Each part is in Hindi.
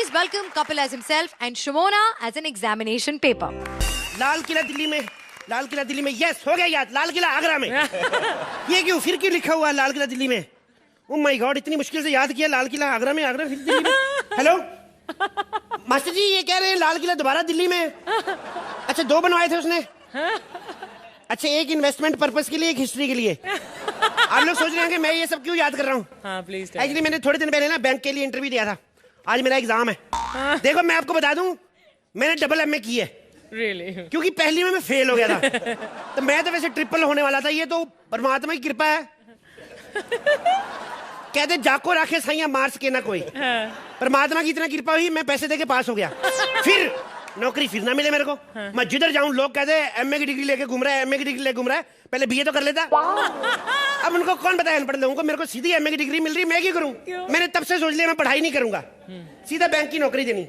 Please welcome Kapil as himself and Shimona as an examination paper. Lal Qila Delhi में यस हो गया याद। लाल किला आगरा में ये क्यों फिर क्यों लिखा हुआ लाल किला दिल्ली में? ओह माय गॉड, इतनी मुश्किल से याद किया। लाल किला आगरा में, आगरा फिर दिल्ली में। हेलो मास्टर जी, ये कह रहे हैं लाल किला दोबारा दिल्ली में। अच्छा, 2 बनवाए थे उसने। अच्छा, एक इन्वेस्टमेंट पर्पस के लिए, एक हिस्ट्री के लिए। आप लोग सोच रहे हैं कि मैं ये सब क्यों याद कर रहा हूँ? एक्चुअली मैंने थोड़े दिन पहले ना बैंक के लिए इंटरव्यू दिया था। आज मेरा एग्जाम है। देखो मैं आपको बता दूं, मैंने डबल MA की है। Really? क्योंकि पहली में मैं फेल हो गया था। तो मैं तो वैसे ट्रिपल होने वाला था। ये तो परमात्मा की कृपा है। कहते जाको राखे साइया मार्स के ना कोई। परमात्मा की इतना कृपा हुई, मैं पैसे देके पास हो गया। फिर नौकरी फिर ना मिले मेरे को। मैं जिधर जाऊं लोग कहते हैं MA की डिग्री लेके घूम रहा है, MA की डिग्री लेके घूम रहा है। पहले BA तो कर लेता। अब उनको कौन बताया अनपढ़ लोगों को? मेरे को सीधी MA की डिग्री मिल रही, मैं क्यों करूं? मैंने तब से सोच लिया मैं पढ़ाई नहीं करूंगा, सीधा बैंक की नौकरी देनी।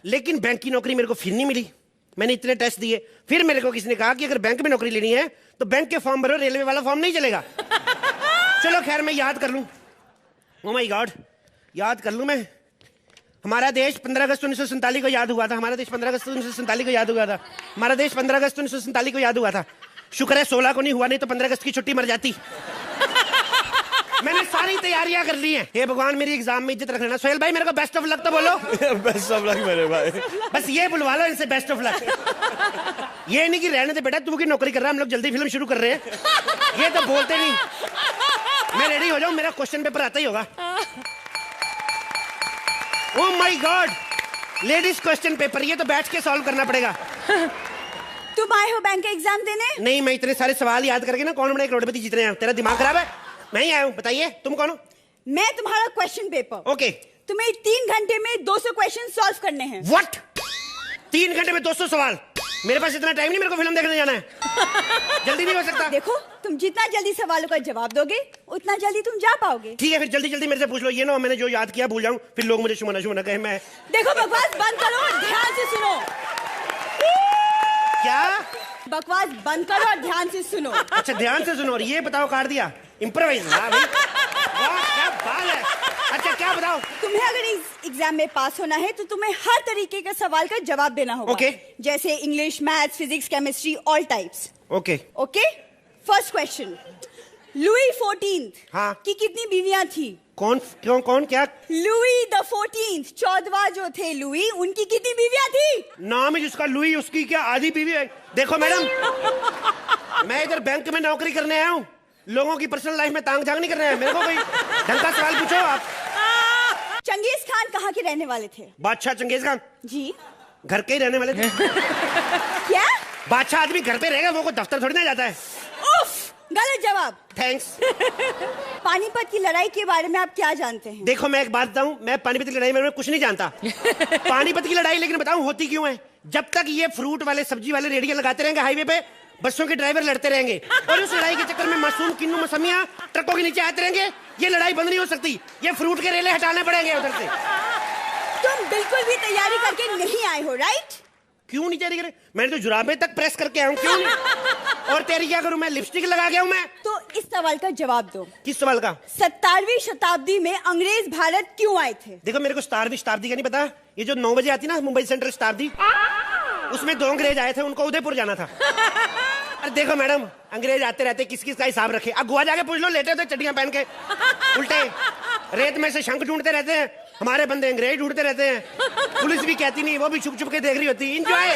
लेकिन बैंक की नौकरी मेरे को फिर नहीं मिली। मैंने इतने टेस्ट दिए, फिर मेरे को किसी ने कहा कि अगर बैंक में नौकरी लेनी है तो बैंक के फॉर्म भरो, रेलवे वाला फॉर्म नहीं चलेगा। चलो खैर, मैं याद कर लूं। ओह माय गॉड, याद कर लूं मैं। हमारा देश 15 अगस्त 1947 को याद हुआ था। हमारा देश 15 अगस्त 1947 को याद हुआ था। हमारा देश 15 अगस्त 1947 को याद हुआ था। शुक्र है 16 को नहीं हुआ, नहीं तो 15 अगस्त की छुट्टी मर जाती। मैंने सारी तैयारियां कर ली हैं। हे भगवान, मेरी एग्जाम में इज्जत रखना। सोहेल भाई, मेरे को बेस्ट ऑफ लक तो बोलो। बेस्ट ऑफ लक मेरे भाई। बस ये बुलवा लो इनसे, बेस्ट ऑफ लक। ये नहीं कि रहने दे बेटा, तू की नौकरी कर रहा है, हम लोग जल्दी फिल्म शुरू कर रहे हैं। ये तो बोलते नहीं। मैं रेडी हो जाऊं, मेरा क्वेश्चन पेपर आता ही होगा। Oh my God, ladies question paper, ये तो बैठ के सॉल्व करना पड़ेगा। तुम आए हो बैंक का एग्जाम देने? नहीं, मैं इतने सारे सवाल याद करके ना कौन बड़ा करोड़पति जीत रहे हैं। तेरा दिमाग खराब है? मैं ही आया हूँ। बताइए तुम कौन हो? मैं तुम्हारा क्वेश्चन पेपर। ओके। तुम्हें 3 घंटे में 200 क्वेश्चन सॉल्व करने हैं। व्हाट? 3 घंटे में 200 सवाल? मेरे पास इतना टाइम नहीं, मेरे को फिल्म देखने जाना है। जल्दी नहीं हो सकता? देखो, तुम जितना जल्दी सवालों का जवाब दोगे उतना जल्दी तुम जा पाओगे। ठीक है, फिर जल्दी जल्दी मेरे से पूछ लो। ये ना मैंने जो याद किया भूल जाऊं, फिर लोग मुझे शुमना शुमना कहे। मैं देखो, बकवास बंद करो और ध्यान से सुनो। क्या? बकवास बंद करो और ध्यान से सुनो। अच्छा, ध्यान से सुनो। और ये बताओ, काट दिया इम्प्रोवाइज। वाह भाई, वाह क्या बात है। अच्छा, क्या बताओ? तुम्हें अगर इस एग्जाम में पास होना है तो तुम्हें हर तरीके के सवाल का जवाब देना होगा। ओके। जैसे English, maths, physics, chemistry, all types. Okay okay. First question, Louis 14 हाँ। की कितनी बीवियां थी? कौन क्यों कौन क्या? लुई द 14th, 14वां जो थे लुई, उनकी कितनी बीवियां थी? नाम है जिसका लुई, उसकी क्या आधी बीवी है? देखो मैडम, मैं इधर बैंक में नौकरी करने आया हूँ, लोगों की पर्सनल लाइफ में तांग झांग नहीं करना है। मेरे को कोई ढंग का सवाल पूछो आप। चंगेज खान कहाँ के रहने वाले थे? बादशाह चंगेज खान जी। घर के ही रहने वाले थे। क्या? बादशाह आदमी घर पे रहेगा, वो कोई दफ्तर थोड़ी ना जाता है। उफ, गलत जवाब। थैंक्स। पानीपत की लड़ाई के बारे में आप क्या जानते हैं? देखो मैं एक बात बताऊं, मैं पानीपत की लड़ाई में कुछ नहीं जानता। पानीपत की लड़ाई लेकिन बताऊं होती क्यों है? जब तक ये फ्रूट वाले सब्जी वाले रेडियो लगाते रहेंगे हाईवे पे, बसों के ड्राइवर लड़ते रहेंगे और उस लड़ाई के चक्कर में मासूम किन्नू मौसमियां ट्रकों के नीचे आते रहेंगे। ये लड़ाई बंद नहीं हो सकती, ये फ्रूट के रेले हटाने पड़ेंगे उधर से। तुम बिल्कुल भी तैयारी करके नहीं आए हो, राइट? क्यों नहीं तैयारी करे? मैंने तो जुराबे तक प्रेस करके आया हूं। क्यों नहीं? और तेरी क्या करूं मैं? लिपस्टिक लगा गया हूं मैं। तो इस सवाल का जवाब दो। किस सवाल का? 17वीं शताब्दी में अंग्रेज भारत क्यों आए थे? देखो मेरे को 17वीं शताब्दी का नहीं पता। ये जो 9 बजे आती ना मुंबई सेंट्रल शताब्दी, उसमें 2 अंग्रेज आए थे, उनको उदयपुर जाना था। अरे देखो मैडम, अंग्रेज आते रहते, किस किस का हिसाब रखे। अब गोवा जाके पूछ लो, लेटे होते चड्डियां पहन के उल्टे, रेत में से शंख ढूंढते रहते हैं। हमारे बंदे अंग्रेज ढूंढते रहते हैं। पुलिस भी कहती नहीं, वो भी छुप छुप के देख रही होती। एंजॉय।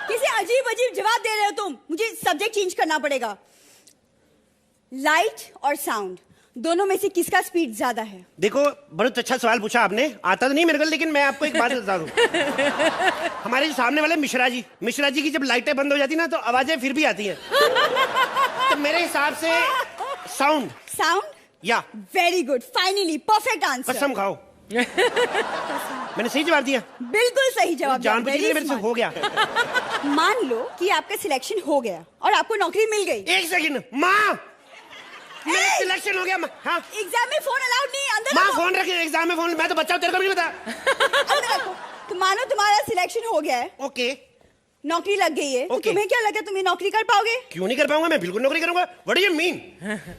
किसी अजीब अजीब जवाब दे रहे हो तुम। मुझे सब्जेक्ट चेंज करना पड़ेगा। लाइट और साउंड दोनों में से किसका स्पीड ज्यादा है? देखो बहुत अच्छा सवाल पूछा आपने। आता तो नहीं मेरे को, लेकिन मैं आपको एक बात बता दूं। हमारे जो सामने वाले मिश्रा जी की जब लाइटें बंद हो जाती ना तो आवाजें फिर भी आती हैं। तो मेरे हिसाब से साउंड। साउंड? या। Very good, finally perfect answer. कसम खाओ। मैंने सही जवाब दिया? बिल्कुल सही जवाब। जानबूझ के मेरे से हो गया। मान लो कि आपका सिलेक्शन हो गया और आपको नौकरी मिल गई। एक सेकंड माँ, मेरा सिलेक्शन हो गया। हाँ, एग्जाम में फोन अलाउड नहीं, अंदर माँ रखो। फोन रखे एग्जाम में फोन। मैं तो बच्चा हूँ, तेरे को नहीं पता। अंदर रखो। तो मानो तुम्हारा सिलेक्शन हो गया है, ओके, नौकरी लग गई है, तो ओके। तुम्हें क्या लगा तुम ये नौकरी कर पाओगे? क्यों नहीं कर पाऊंगा? मैं बिल्कुल नौकरी करूंगा। What do you mean?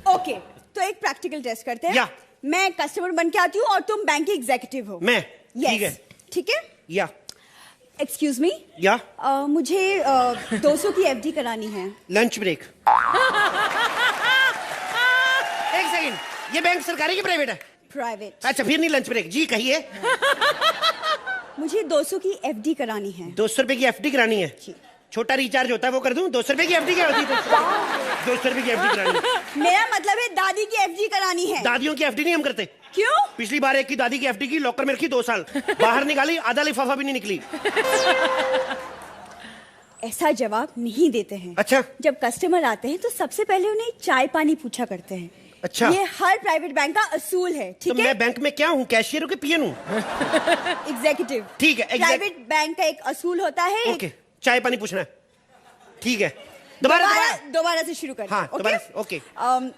Okay, तो एक प्रैक्टिकल टेस्ट करते हैं। या। मैं कस्टमर बन के आती हूँ और तुम बैंक की एग्जीक्यूटिव हो। मैं ठीक है। ठीक है। या एक्सक्यूज मी। या मुझे 200 की एफडी करानी है। Lunch break. एक सेकंड, ये बैंक सरकारी की प्राइवेट है? प्राइवेट। अच्छा फिर नहीं लंच ब्रेक। जी कहिए। मुझे 200 की एफडी करानी है। 200 रुपए की एफडी करानी है? छोटा रिचार्ज होता है वो कर दूं? 200 रुपए की एफडी क्या होती है? 200 रुपए की एफडी करानी है। मेरा मतलब है दादी की एफडी करानी है। दादियों की एफडी नहीं हम करते। क्यों? पिछली बार एक की दादी की एफडी की लॉकर में रखी 2 साल, बाहर निकाली आधा लिफाफा भी नहीं निकली। ऐसा जवाब नहीं देते हैं। अच्छा। जब कस्टमर आते हैं तो सबसे पहले उन्हें चाय पानी पूछा करते हैं। अच्छा। ये हर प्राइवेट बैंक का असूल है। ठीक तो है। मैं बैंक में क्या हूँ, कैशियर हूँ कि पीएन हूँ? एग्जीक्यूटिव। ठीक है। प्राइवेट बैंक का एक असूल होता है। ओके, चाय पानी पूछना है। ठीक है, दोबारा से शुरू करें। हाँ, दोबारा से, ओके।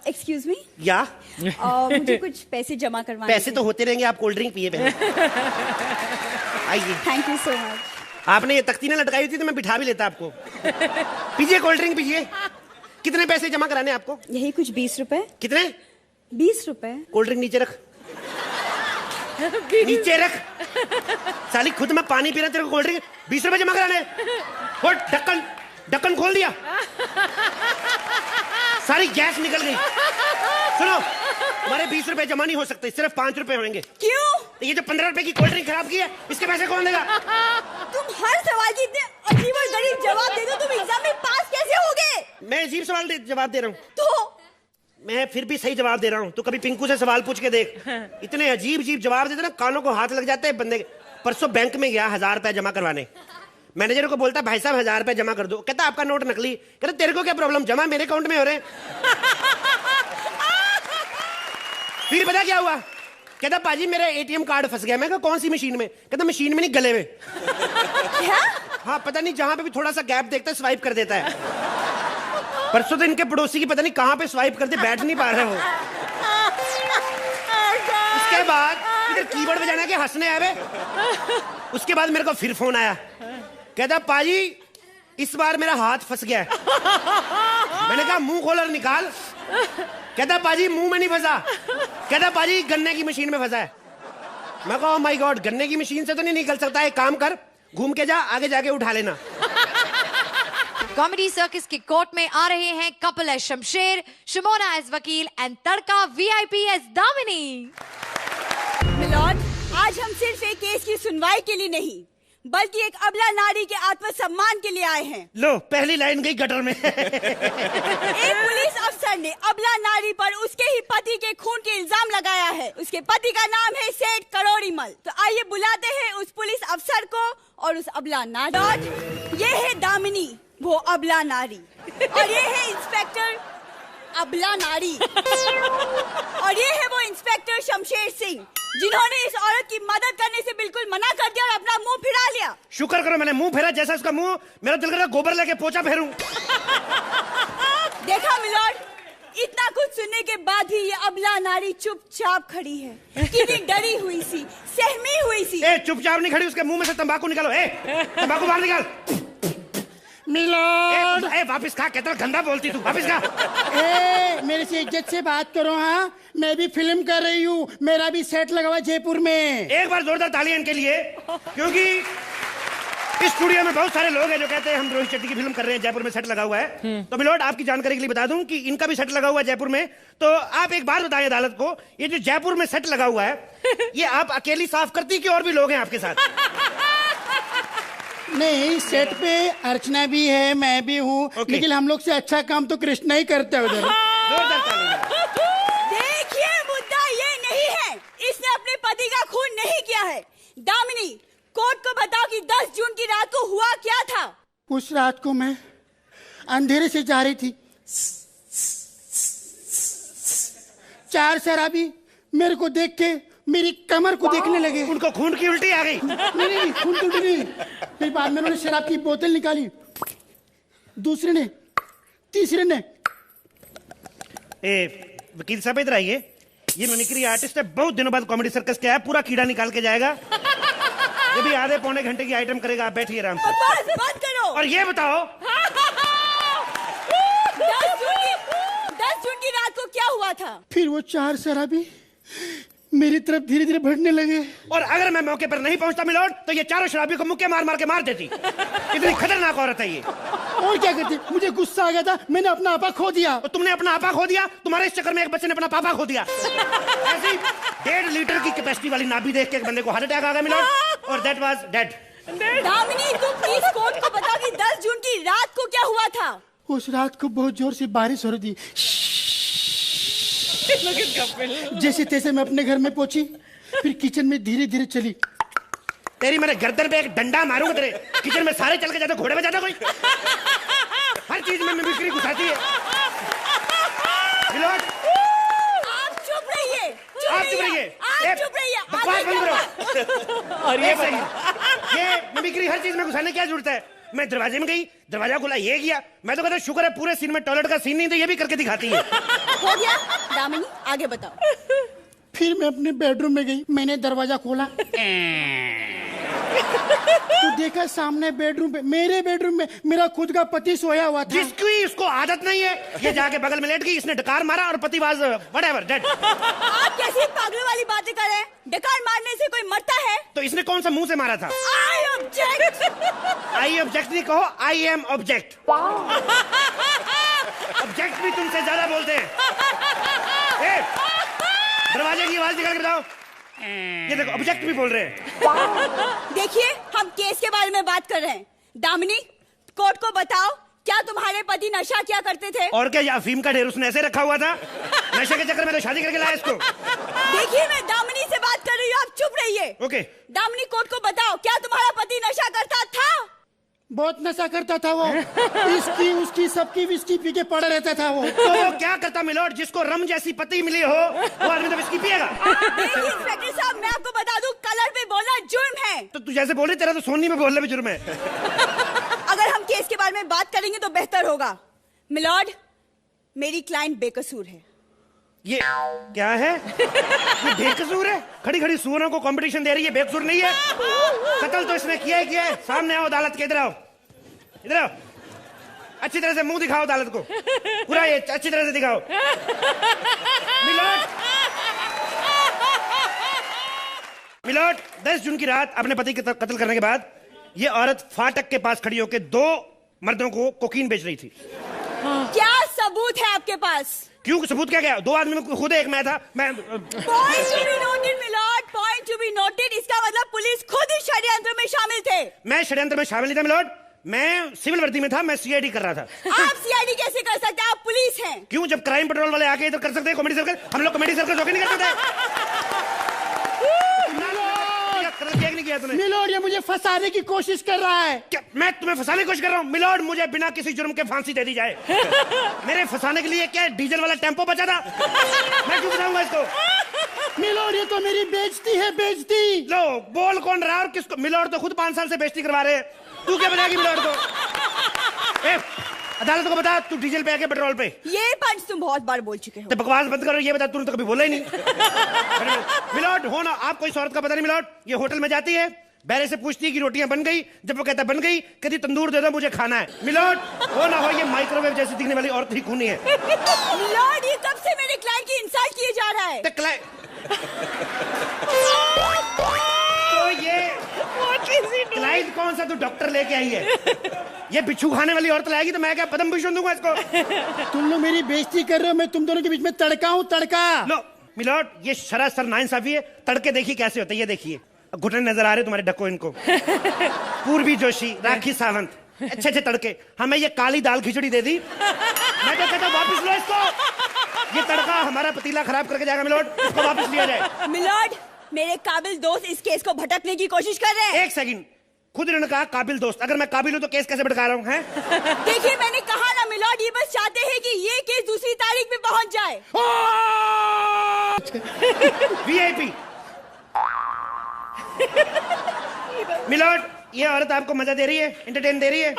Excuse me. या मुझे कुछ पैसे जमा करवाने पैसे तो होते रहेंगे, आप कोल्ड ड्रिंक पिए पहले। आइए। Thank you so much. आपने ये तख्ती ना लटकाई थी तो मैं बिठा भी लेता आपको। पीजिए कोल्ड ड्रिंक पीजिए। कितने पैसे जमा कराने आपको? यही कुछ 20 रुपए। कितने? 20 रुपए। कोल्ड ड्रिंक नीचे रख। नीचे रख। साली खुद मैं पानी पी रहा तेरे को कोल्ड ड्रिंक 20 रुपए जमा कराने? और ढक्कन खोल दिया, सारी गैस निकल गई। सुनो, हमारे 20 रुपए जमा नहीं हो सकते, सिर्फ 5 रुपए होंगे। क्यों? ये जो 15 रुपए की कोल्ड ड्रिंक खराब की है, इसके पैसे कौन देगा? तुम हर सवाल के इतने अजीब और गरीब जवाब दे दो, तुम एग्जाम में पास कैसे होगे? मैं अजीब सवाल जवाब दे रहा हूँ तो मैं फिर भी सही जवाब दे रहा हूँ। तो कभी पिंकू से सवाल पूछ के देख, इतने अजीब जवाब देते ना, कानों को हाथ लग जाते हैं बंदे के। परसों बैंक में गया 1000 रुपए जमा करवाने, मैनेजर को बोलता भाई साहब 1000 रुपए जमा कर दो। कहता आपका नोट नकली। कहता तेरे को क्या प्रॉब्लम, जमा मेरे अकाउंट में हो रहे हैं। फिर पता क्या हुआ? कहता पाजी मेरा एटीएम कार्ड फंस गया। मैं कहा कौन सी मशीन में? कहता मशीन में नहीं, गले में। क्या? हाँ, पता नहीं जहां पे भी थोड़ा सा गैप देखता है स्वाइप कर देता है। परसों तो इनके पड़ोसी की पता नहीं कहां पे स्वाइप करते बैठ नहीं पा रहे हो। उसके बाद इधर कीबोर्ड बजाना के हंसने आए। उसके बाद मेरे को फिर फोन आया, कहता पाजी इस बार मेरा हाथ फंस गया। मैंने कहा मुंह खोल और निकाल। कहता पाजी मुंह में नहीं फंसा। कहता पाजी गन्ने की मशीन में फंसा है। मैं कहा माय गॉड, गन्ने की मशीन से तो नहीं निकल सकता। एक काम कर, घूम के जा, आगे जाके उठा लेना। कॉमेडी सर्कस के कोर्ट में आ रहे हैं couple as Shamsher, Shimona as वकील एंड तड़का वीआईपी एज दामिनी। मिलॉर्ड, आज हम सिर्फ एक केस की सुनवाई के लिए नहीं बल्कि एक अबला नारी के आत्मसम्मान के लिए आए हैं। लो, पहली लाइन गई गटर में। एक पुलिस अफसर ने अबला नारी पर उसके ही पति के खून के इल्जाम लगाया है। उसके पति का नाम है सेठ करोड़ीमल। तो आइए बुलाते हैं उस पुलिस अफसर को और उस अबला नारी। ये है दामिनी, वो अबला नारी, और ये है इंस्पेक्टर अबला नारी, और ये है वो इंस्पेक्टर शमशेर सिंह जिन्होंने इस औरत की मदद करने से बिल्कुल मना कर दिया और अपना मुंह फिरा लिया। शुक्र करो मैंने मुंह फेरा, जैसा उसका मुंह, मेरा दिल कर रहा गोबर लेके पोछा फेरूं। देखा मिलॉर्ड, इतना कुछ सुनने के बाद भी ये अबला नारी चुपचाप खड़ी है, कितनी डरी हुई सी, सहमी हुई सी। ए, चुपचाप नहीं खड़ी, उसके मुंह में से तंबाकू निकालो। ए, तंबाकू बाहर निकाल। मिलॉर्ड, ए, वापिस खा, कहता गंदा बोलती तू, वापिस खा। ए, मेरे से इज्जत से बात करो। हाँ, मैं भी फिल्म कर रही हूँ, मेरा भी सेट लगा हुआ जयपुर में। एक बार जोरदार तालियां इनके लिए, क्योंकि इस स्टूडियो में बहुत सारे लोग हैं जो कहते हैं हम रोहित शेट्टी की फिल्म कर रहे हैं, जयपुर में सेट लगा हुआ है। तो मिलॉर्ड, आपकी जानकारी के लिए बता दूं कि इनका भी सेट लगा हुआ है जयपुर में। तो आप एक बार बताएं अदालत को, ये जो जयपुर में सेट लगा हुआ है, ये आप अकेली साफ करती कि और भी लोग हैं आपके साथ? नहीं, सेट पे अर्चना भी है, मैं भी हूँ, लेकिन हम लोग से अच्छा काम तो कृष्णा ही करते हैं उधर। जोरदार तालियां। देखिए, मुद्दा ये नहीं है, इसने अपने पति का खून नहीं किया है। दामिनी, कोर्ट को बताओ कि 10 जून की रात को हुआ क्या था? उस रात को मैं अंधेरे से जा रही थी, 4 शराबी मेरे को देख के मेरी कमर को देखने लगे। उनको खून की उल्टी आ गई? नहीं, खून की उल्टी नहीं। फिर बाद में उन्होंने शराब की बोतल निकाली, दूसरे ने, तीसरे ने। ए, वकील साहब इधर आइए, ये मिमिक्री आर्टिस्ट है, बहुत दिनों बाद कॉमेडी सर्कस के आया, पूरा कीड़ा निकाल के जाएगा। ये भी आधे पौने घंटे की आइटम करेगा, आप बैठिए आराम से। बस बात करो। और ये बताओ 10 जून की रात को क्या हुआ था? फिर वो 4 शराबी मेरी तरफ धीरे धीरे बढ़ने लगे। और अगर मैं मौके पर नहीं पहुंचता मिलोड तो ये चारों शराबी को मुक्के मार मार के मार देती। इतनी खतरनाक औरत है ये। और क्या करती, मुझे गुस्सा आ गया था, मैंने अपना आपा खो दिया। और तुमने अपना आपा खो दिया, तुम्हारे इस चक्कर में एक बच्चे ने अपना पापा खो दिया। ऐसी 1.5 लीटर की कैपेसिटी वाली नाभि देख के एक बंदे को हार्ट अटैक आ गया मिलोड, और दैट वाज डेड। दामिनी, तुम प्लीज कोर्ट को बताओ कि 10 जून की रात को क्या हुआ था। उस रात को बहुत जोर से बारिश हो रही थी। जैसे तैसे मैं अपने घर में पहुंची, फिर किचन में धीरे धीरे चली। तेरी मैंने गर्दन पे एक डंडा मारूंगा तेरे। किचन में सारे चल के जाते, घोड़े में जाता कोई। हर चीज में मिमिक्री घुसाती है मिलोड। आप चुप रहिए, आप चुप रहिए, आप चुप रहिए। बकवास बंद करो। और ये सही, ये मिमिक्री हर चीज में घुसाने की क्या जरूरत है। मैं दरवाजे में गई, दरवाजा खुला, ये किया। मैं तो कहता शुक्र है पूरे सीन में टॉयलेट का सीन नहीं, तो ये भी करके दिखाती है। हो गया दामिनी, आगे बताओ। फिर मैं अपने बेडरूम में गई, मैंने दरवाजा खोला तो देखा सामने बेडरूम पे, मेरे बेडरूम में मेरा खुद का पति सोया हुआ था। जिसकी उसको आदत नहीं है, ये जाके बगल में लेट गई, इसने डकार मारा और पतिवाज व्हाटएवर डेड। आप कैसी पागलों वाली बातें कर रहे हैं। डकार मारने से कोई मरता है? तो इसने कौन सा मुंह से मारा था। I object. आई ऑब्जेक्ट नहीं कहो, आई एम ऑब्जेक्ट। ऑब्जेक्ट भी तुमसे ज्यादा बोलते हैं। दरवाजे की आवाज निकाल के बताओ। ये देखो ऑब्जेक्ट भी बोल रहे हैं। देखिए, हम केस के बारे में बात कर रहे हैं। दामिनी, कोर्ट को बताओ, क्या तुम्हारे पति नशा किया करते थे? और क्या, ये अफीम का ढेर उसने ऐसे रखा हुआ था। नशे के चक्कर में तो शादी करके लाया इसको। देखिए, मैं दामिनी से बात कर रही हूँ, आप चुप रहिए। ओके। दामिनी, कोर्ट को बताओ, क्या तुम्हारा पति नशा करता था? बहुत नशा करता था वो। इसकी उसकी सबकी विस्की पी के पड़ा रहता था वो। तो वो क्या करता मिलोड, जिसको रम जैसी पति मिली हो वो आदमी तो विस्की पिएगा। देखिए इंस्पेक्टर साहब, मैं आपको बता दूं, कलर पे बोलना जुर्म है। तो तू जैसे बोल रही, तेरा तो सोनी में बोलना भी जुर्म है। अगर हम केस के बारे में बात करेंगे तो बेहतर होगा। मिलॉर्ड, मेरी क्लाइंट बेकसूर है। ये क्या है, ये बेकसूर है। खड़ी खड़ी सूरों को कंपटीशन दे रही है, बेकसूर नहीं है। कत्ल तो इसने किया ही किया है। सामने आओ अदालत के, इधर आओ, इधर आओ। अच्छी तरह से मुंह दिखाओ अदालत को, पूरा ये अच्छी तरह से दिखाओ। मिलोड 10 जून की रात अपने पति के कत्ल करने के बाद ये औरत फाटक के पास खड़ी होकर 2 मर्दों को कोकीन बेच रही थी। क्या सबूत है आपके पास? क्यों सबूत क्या गया? 2 आदमी में खुद एक मैं था। मैं point to be noted milord, point to be noted. इसका मतलब पुलिस खुद इस षड्यंत्र में शामिल थे। मैं षड्यंत्र में शामिल नहीं था मिलॉर्ड, मैं सिविल वर्दी में था, मैं सीआईडी कर रहा था। आप सीआईडी कैसे कर सकते हैं? आप पुलिस हैं। क्यों, जब क्राइम पेट्रोल वाले आके इधर कर सकते हैं कॉमेडी सर्कल, हम लोग कॉमेडी सर्कल जोके नहीं कर सकते। नहीं किया तूने। मिलोड, ये मुझे फंसाने की कोशिश कर रहा है। क्या मैं तुम्हें फंसाने की कोशिश कर रहा हूँ? मिलोड, मुझे बिना किसी जुर्म के फांसी दे दी जाए। मेरे फंसाने के लिए क्या डीजल वाला टेम्पो बचा था? मैं क्यों फंसाऊंगा इसको? मिलोड, ये तो मेरी बेइज्जती है, बेइज्जती। लो, बोल कौन रहा और किसको? मिलोड तो खुद 5 साल से बेइज्जती करवा रहे हैं, तू क्या बताएगी मिलोड को? अदालत को बता, तू डीजल पे आके पेट्रोल पे। ये पंच तुम बहुत बार बोल चुके हो। तो बकवास बंद करो, ये बता, तूने तो कभी बोला ही नहीं। मिलोड हो ना, आपको इस औरत का पता नहीं मिलोड। ये होटल में जाती है, बैरे से पूछती है कि रोटियां बन गई। जब वो कहता बन गई, कहती तंदूर दे दो, मुझे खाना है। मिलोड हो ना हो, ये माइक्रोवेव जैसी दिखने वाली औरत ही खूनी है। मिलॉर्ड, ये कब से मेरे क्लाइंट की इंसल्ट किए जा रहा है? तो ये क्लाइंट कौन सा तू डॉक्टर लेके आई है? ये बिच्छू खाने वाली औरत लाएगी तो मैं क्या पद्म भूषण दूंगा इसको? तुम लोग मेरी बेइज्जती कर रहे हो, मैं तुम दोनों के बीच में तड़का हूँ, तड़का। लो मिलोड, ये सरासर नाइंसाफी है। तड़के देखिए कैसे होते हैं, ये देखिए घुटने नजर आ रहे तुम्हारे, ढको इनको। पूर्वी जोशी, राखी सावंत, अच्छे अच्छे तड़के। हमें ये काली दाल खिचड़ी दे दी। मैं तो कहता वापस लो इसको, ये तड़का हमारा पतीला खराब करके जाएगा। मिलोड, इसको वापस लिया जाए। मिलॉर्ड, मेरे काबिल दोस्त इस केस को भटकने की कोशिश कर रहे हैं। एक सेकंड, खुद इन्होंने कहा काबिल दोस्त। अगर मैं काबिल हूं तो केस कैसे भटका रहा हूं? हैं? देखिए, मैंने कहा ना मिलॉर्ड, ये बस चाहते हैं कि ये केस दूसरी तारीख में पहुंच जाए। वीआईपी मिलोड, ये औरत आपको मजा दे रही है, एंटरटेन दे रही है।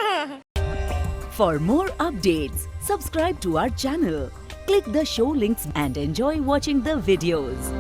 For more updates, subscribe to our channel, click the show links and enjoy watching the videos.